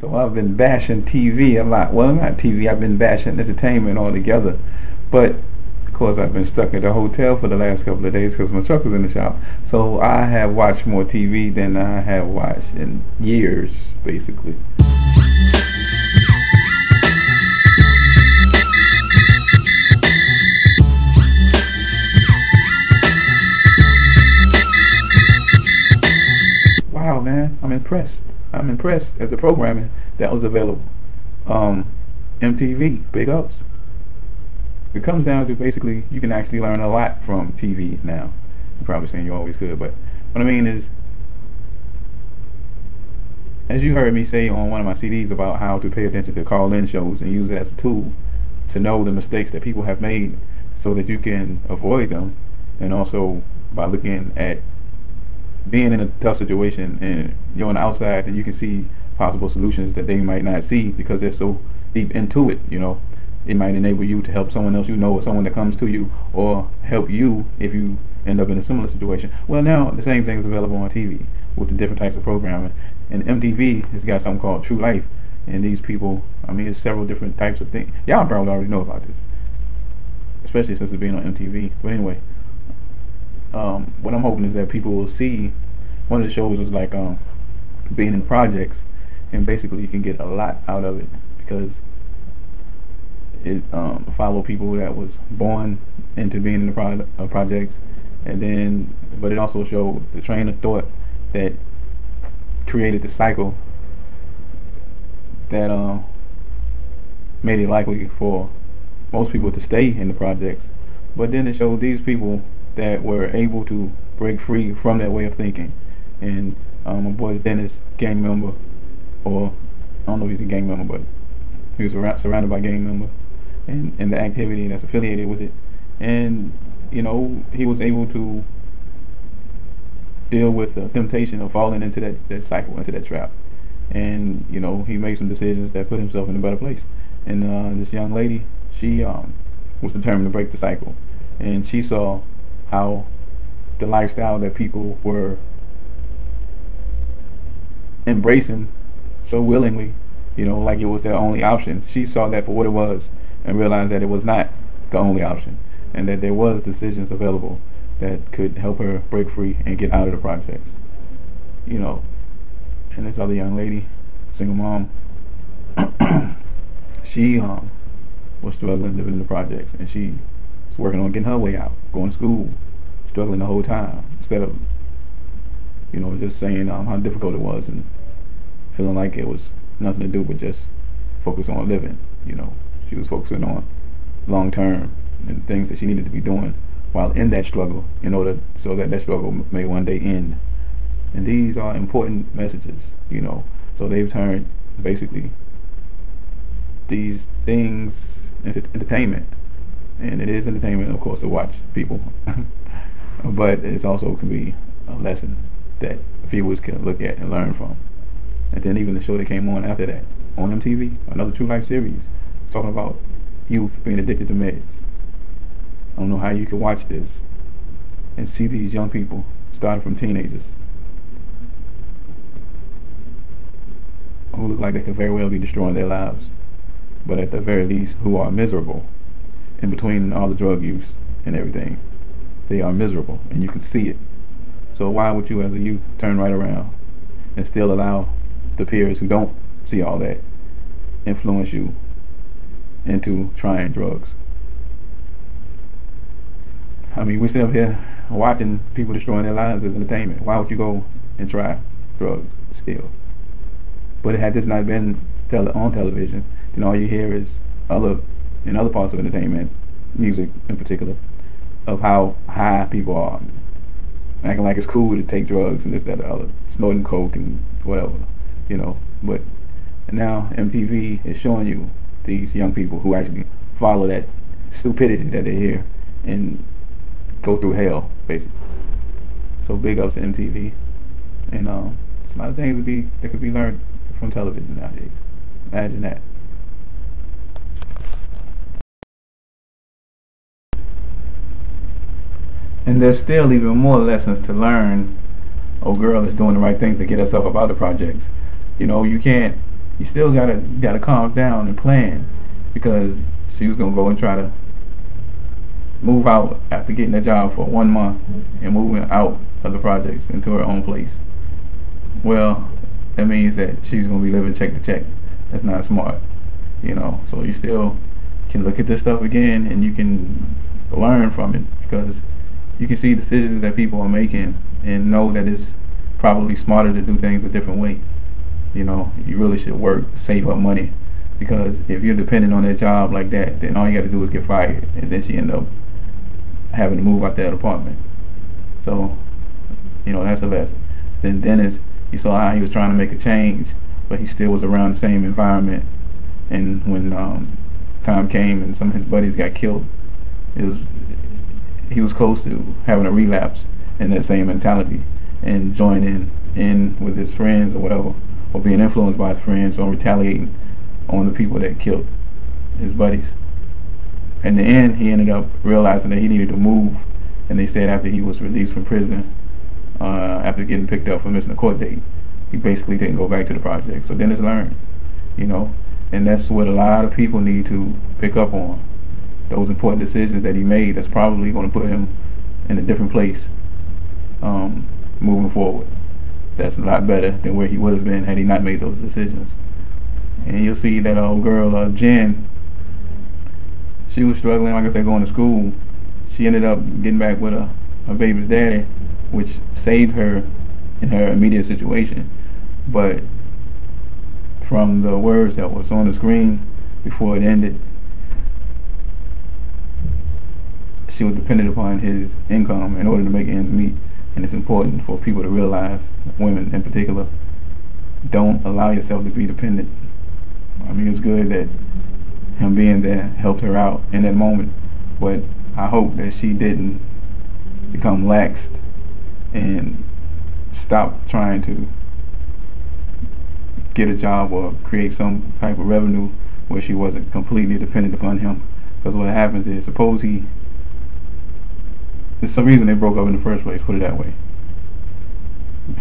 So I've been bashing TV a lot. Well, not TV. I've been bashing entertainment altogether. But of course, I've been stuck at the hotel for the last couple of days because my truck was in the shop. So I have watched more TV than I have watched in years, basically. Wow, man, I'm impressed. I'm impressed at the programming that was available. MTV, big ups. It comes down to basically you can actually learn a lot from TV now. You're probably saying you always could, but what I mean is, as you heard me say on one of my CDs about how to pay attention to call-in shows and use it as a tool to know the mistakes that people have made so that you can avoid them, and also by looking at being in a tough situation and you're on the outside and you can see possible solutions that they might not see because they're so deep into it, you know. It might enable you to help someone else you know, or someone that comes to you, or help you if you end up in a similar situation. Well, now the same thing is available on TV with the different types of programming. And MTV has got something called True Life, and these people, I mean, there's several different types of things. Y'all probably already know about this, especially since it's being on MTV. But anyway, what I'm hoping is that people will see. One of the shows was like being in projects, and basically you can get a lot out of it because it followed people that was born into being in the projects, and then but it also showed the train of thought that created the cycle that made it likely for most people to stay in the projects. But then it showed these people that were able to break free from that way of thinking. And my boy Dennis, gang member, or I don't know if he's a gang member, but he was surrounded by gang members and the activity that's affiliated with it. And you know, he was able to deal with the temptation of falling into that cycle, into that trap. And you know, he made some decisions that put himself in a better place. And this young lady, she was determined to break the cycle, and she saw how the lifestyle that people were embracing so willingly, you know, like it was their only option. She saw that for what it was and realized that it was not the only option, and that there was decisions available that could help her break free and get out of the projects, you know. And this other young lady, single mom, she was struggling living in the projects, and she was working on getting her way out, going to school, struggling the whole time, instead of, you know, just saying how difficult it was and feeling like it was nothing to do but just focus on living. You know, she was focusing on long term and things that she needed to be doing while in that struggle, in order so that that struggle may one day end. And these are important messages, you know. So they've turned basically these things into entertainment, and it is entertainment, of course, to watch people, but it also can be a lesson that viewers can look at and learn from. And then even the show that came on after that on MTV, another True Life series, talking about youth being addicted to meds. I don't know how you can watch this and see these young people, starting from teenagers, who look like they could very well be destroying their lives, but at the very least who are miserable in between all the drug use and everything. They are miserable, and you can see it. So why would you as a youth turn right around and still allow the peers who don't see all that influence you into trying drugs? I mean, we sit up here watching people destroying their lives as entertainment. Why would you go and try drugs still? But had this not been on television, then all you hear is in other parts of entertainment, music in particular, of how high people are, acting like it's cool to take drugs and this, that, the other, snorting coke and whatever, you know. But now MTV is showing you these young people who actually follow that stupidity that they hear and go through hell, basically. So big ups to MTV, and a lot of things that could be learned from television nowadays. Imagine that. And there's still even more lessons to learn. Oh, girl is doing the right thing to get herself up out of the projects. You know, you can't you still gotta calm down and plan, because she was gonna go and try to move out after getting a job for 1 month and moving out of the projects into her own place. Well, that means that she's gonna be living check to check. That's not smart, you know. So you still can look at this stuff again, and you can learn from it, because you can see decisions that people are making and know that it's probably smarter to do things a different way. You know, you really should work, save up money, because if you're dependent on that job like that, then all you got to do is get fired, and then she end up having to move out that apartment. So, you know, that's a lesson. Then Dennis, you saw how he was trying to make a change, but he still was around the same environment. And when time came and some of his buddies got killed, he was close to having a relapse in that same mentality and joining in with his friends or whatever, or being influenced by his friends, or retaliating on the people that killed his buddies. In the end, he ended up realizing that he needed to move, and they said after he was released from prison, after getting picked up for missing a court date, he basically didn't go back to the project. So Dennis learned, you know, and that's what a lot of people need to pick up on. Those important decisions that he made, that's probably going to put him in a different place moving forward. That's a lot better than where he would have been had he not made those decisions. And you'll see that old girl, Jen, she was struggling, like I said, going to school. She ended up getting back with her baby's daddy, which saved her in her immediate situation. But from the words that was on the screen before it ended, she was dependent upon his income in order to make ends meet. And it's important for people to realize, women in particular, don't allow yourself to be dependent. I mean, it's good that him being there helped her out in that moment, but I hope that she didn't become lax and stop trying to get a job or create some type of revenue where she wasn't completely dependent upon him. Because what happens is, suppose there's some reason they broke up in the first place, put it that way.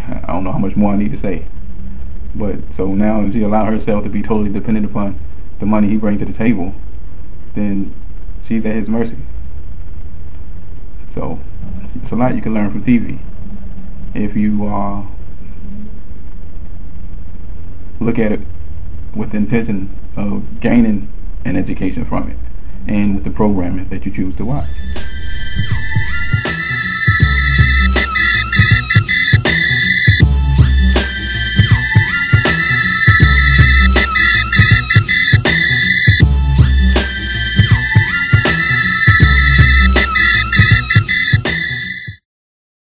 I don't know how much more I need to say. But so now if she allowed herself to be totally dependent upon the money he brings to the table, then she's at his mercy. So it's a lot you can learn from TV if you look at it with the intention of gaining an education from it, and with the programming that you choose to watch.